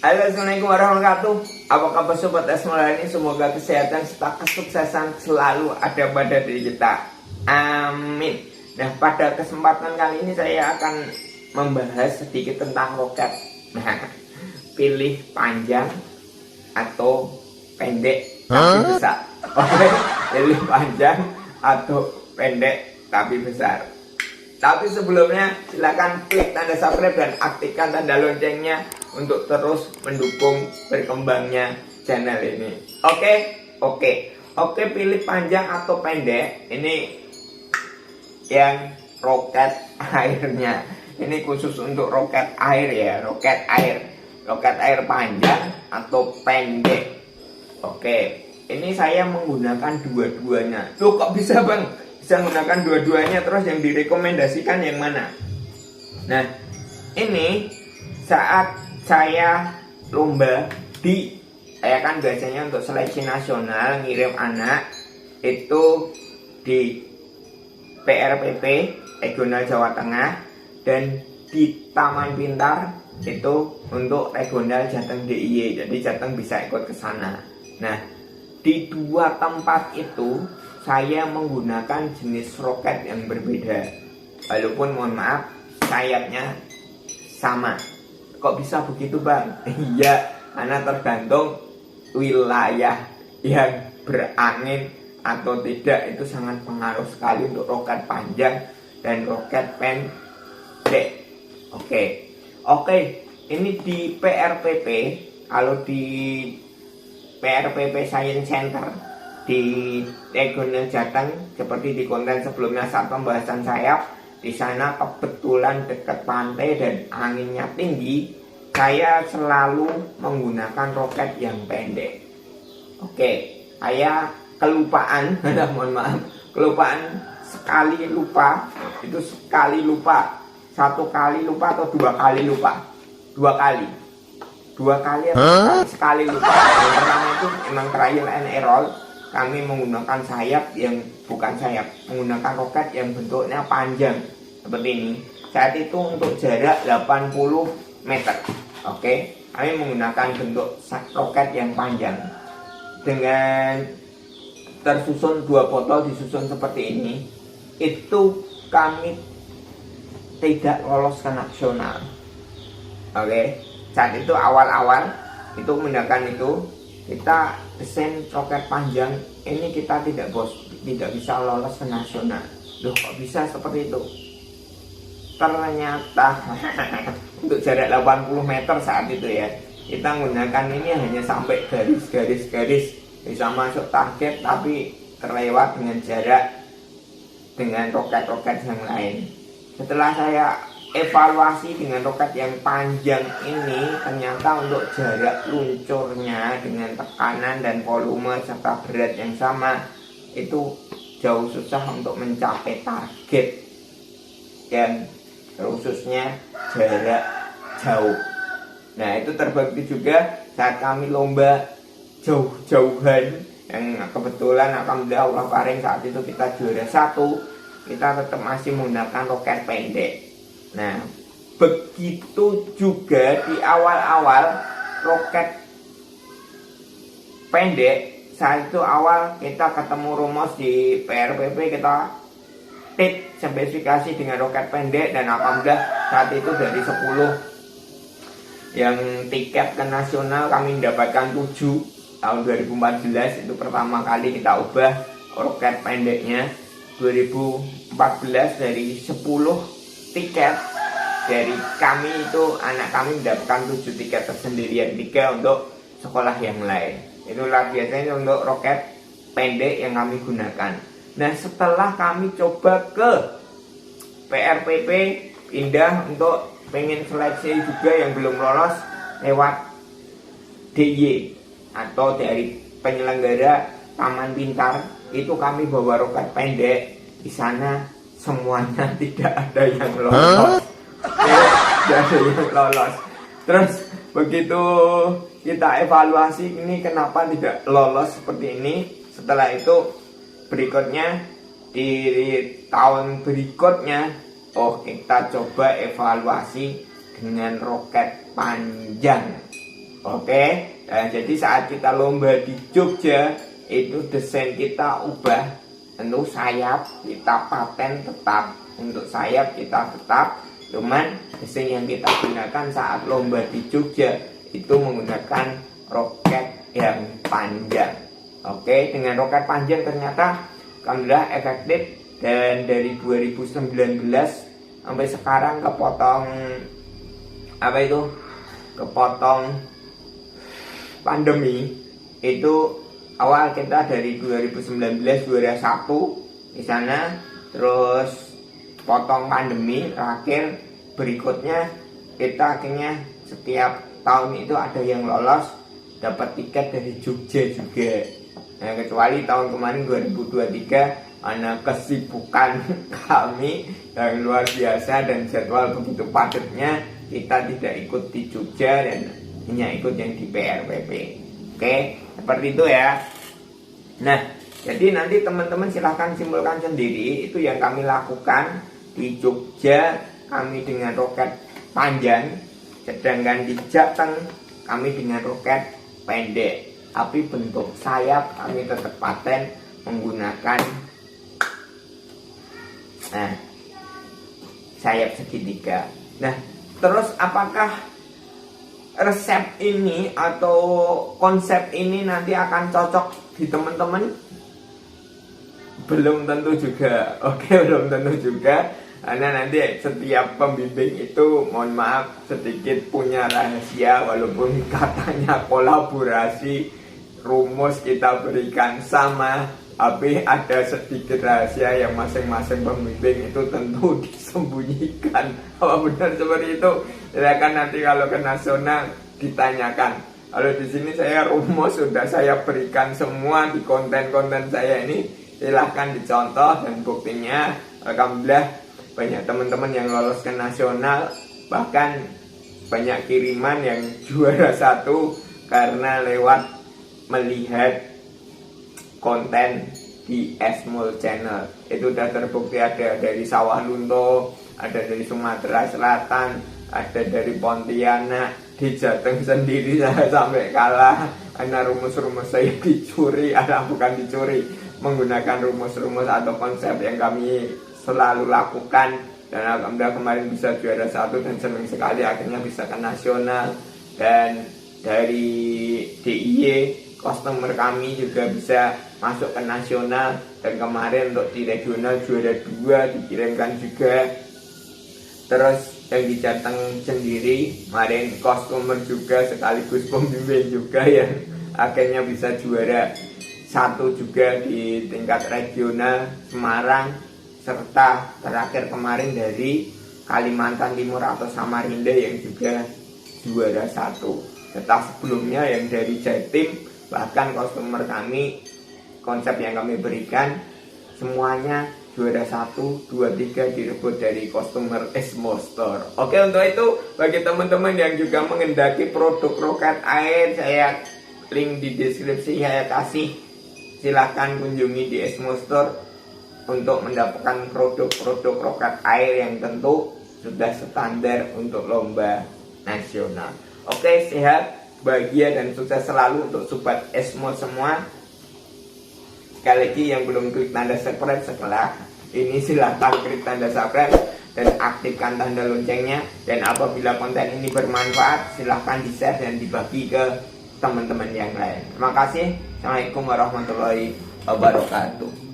Halo, assalamualaikum warahmatullahi wabarakatuh. Apa kabar sobat Asmara ini? Semoga kesehatan serta kesuksesan selalu ada pada diri kita. Amin. Nah, pada kesempatan kali ini saya akan membahas sedikit tentang roket. Nah, pilih panjang atau pendek tapi besar. Oke, pilih panjang atau pendek tapi besar. Tapi sebelumnya silakan klik tanda subscribe dan aktifkan tanda loncengnya untuk terus mendukung berkembangnya channel ini. Oke, pilih panjang atau pendek. Ini yang roket airnya. Ini khusus untuk roket air ya, roket air. Roket air panjang atau pendek. Oke, ini saya menggunakan dua-duanya. Loh, kok bisa bang? Bisa menggunakan dua-duanya, terus yang direkomendasikan yang mana? Nah, ini saat saya lomba saya kan biasanya untuk seleksi nasional ngirim anak itu di PRPP regional Jawa Tengah, dan di Taman Pintar itu untuk regional Jateng DIY. Jadi Jateng bisa ikut ke sana. Nah, di dua tempat itu saya menggunakan jenis roket yang berbeda, walaupun mohon maaf sayapnya sama. Kok bisa begitu bang? Iya, karena tergantung wilayah yang berangin atau tidak, itu sangat pengaruh sekali untuk roket panjang dan roket pendek. Oke, ini di PRPP. Kalau di PRPP Science Center di regional Jateng, seperti di konten sebelumnya saat pembahasan sayap, di sana kebetulan dekat pantai dan anginnya tinggi, saya selalu menggunakan roket yang pendek. Saya kelupaan, mohon maaf, sekali lupa, satu kali lupa atau dua kali lupa, atau sekali lupa. Yang pertama itu emang trial and error. Kami menggunakan menggunakan roket yang bentuknya panjang seperti ini. Saat itu untuk jarak 80 meter. Kami menggunakan bentuk roket yang panjang dengan tersusun dua botol, disusun seperti ini. Itu kami tidak lolos ke nasional. Saat itu awal-awal itu menggunakan itu, kita desain roket panjang ini, kita tidak bisa lolos ke nasional. Loh, kok bisa seperti itu? Ternyata untuk jarak 80 meter saat itu ya, kita menggunakan ini hanya sampai garis-garis, bisa masuk target tapi terlewat dengan jarak dengan roket-roket yang lain. Setelah saya evaluasi dengan roket yang panjang ini, ternyata untuk jarak luncurnya dengan tekanan dan volume serta berat yang sama itu jauh susah untuk mencapai target, dan khususnya jarak jauh. Nah, itu terbukti juga saat kami lomba jauh-jauhan yang kebetulan alhamdulillah Allah paring saat itu kita juara 1, kita tetap masih menggunakan roket pendek. Nah, begitu juga di awal-awal roket pendek. Saat itu awal kita ketemu rumus di PRPP, kita tit spesifikasi dengan roket pendek, dan alhamdulillah saat itu dari 10 yang tiket ke nasional kami mendapatkan 7. Tahun 2014 itu pertama kali kita ubah roket pendeknya. 2014 dari 10 tiket dari kami itu, anak kami mendapatkan 7 tiket tersendiri, yang 3 untuk sekolah yang lain. Itulah biasanya untuk roket pendek yang kami gunakan. Nah, setelah kami coba ke PRPP, pindah untuk pengen seleksi juga yang belum lolos lewat DIY atau dari penyelenggara Taman Pintar, itu kami bawa roket pendek. Di sana semuanya tidak ada yang lolos. Tidak ada yang lolos. Terus begitu kita evaluasi, ini kenapa tidak lolos seperti ini. Setelah itu berikutnya, di tahun berikutnya, kita coba evaluasi dengan roket panjang. Oke, jadi saat kita lomba di Jogja itu desain kita ubah, tentu sayap kita paten tetap, untuk sayap kita tetap, cuman desain yang kita gunakan saat lomba di Jogja itu menggunakan roket yang panjang. Oke, dengan roket panjang ternyata alhamdulillah efektif, dan dari 2019 sampai sekarang kepotong pandemi. Itu awal kita dari 2019 2021 di sana, terus potong pandemi, terakhir berikutnya kita akhirnya setiap tahun itu ada yang lolos dapat tiket dari Jogja juga. Nah, kecuali tahun kemarin 2023 karena kesibukan kami yang luar biasa dan jadwal begitu padatnya, kita tidak ikut di Jogja dan hanya ikut yang di PRPP. Oke, seperti itu ya. Nah, jadi nanti teman-teman silahkan simpulkan sendiri itu yang kami lakukan di Jogja, kami dengan roket panjang, sedangkan di Jateng kami dengan roket pendek, tapi bentuk sayap kami tetap paten menggunakan sayap segitiga. Nah, terus apakah resep ini atau konsep ini nanti akan cocok di teman-teman? Belum tentu juga. Oke, belum tentu juga. Karena nanti setiap pembimbing itu, mohon maaf, sedikit punya rahasia, walaupun katanya kolaborasi, rumus kita berikan sama, tapi ada sedikit rahasia yang masing-masing pembimbing itu tentu disembunyikan. Apa benar seperti itu? Silakan nanti kalau ke nasional ditanyakan. Kalau di sini saya rumus sudah saya berikan semua di konten-konten saya ini, silahkan dicontoh, dan buktinya alhamdulillah banyak teman-teman yang lolos ke nasional, bahkan banyak kiriman yang juara 1 karena lewat melihat konten di Esmul Channel. Itu sudah terbukti, ada dari Sawah Lunto, ada dari Sumatera Selatan, ada dari Pontianak, di Jateng sendiri saya sampai kalah karena rumus-rumus saya dicuri, bukan dicuri, menggunakan rumus-rumus atau konsep yang kami selalu lakukan, dan alhamdulillah kemarin bisa juara 1 dan senang sekali akhirnya bisa ke nasional. Dan dari DIY customer kami juga bisa masuk ke nasional, dan kemarin untuk di regional juara 2 dikirimkan juga. Terus yang di Jateng sendiri kemarin customer juga sekaligus pembimbing juga yang akhirnya bisa juara 1 juga di tingkat regional Semarang, serta terakhir kemarin dari Kalimantan Timur atau Samarinda yang juga juara 1. Serta sebelumnya yang dari Jatim, bahkan customer kami, konsep yang kami berikan semuanya juara 1, 2, 3 direbut dari customer Esmul Store. Oke, untuk itu bagi teman-teman yang juga mengendaki produk roket air, saya link di deskripsi saya kasih, silahkan kunjungi di Esmul Store untuk mendapatkan produk-produk roket air yang tentu sudah standar untuk lomba nasional. Oke, sehat, bahagia, dan sukses selalu untuk sobat Esmul semua. Sekali lagi yang belum klik tanda subscribe setelah ini silahkan klik tanda subscribe dan aktifkan tanda loncengnya. Dan apabila konten ini bermanfaat, silahkan di share dan dibagi ke teman-teman yang lain. Terima kasih. Assalamualaikum warahmatullahi wabarakatuh.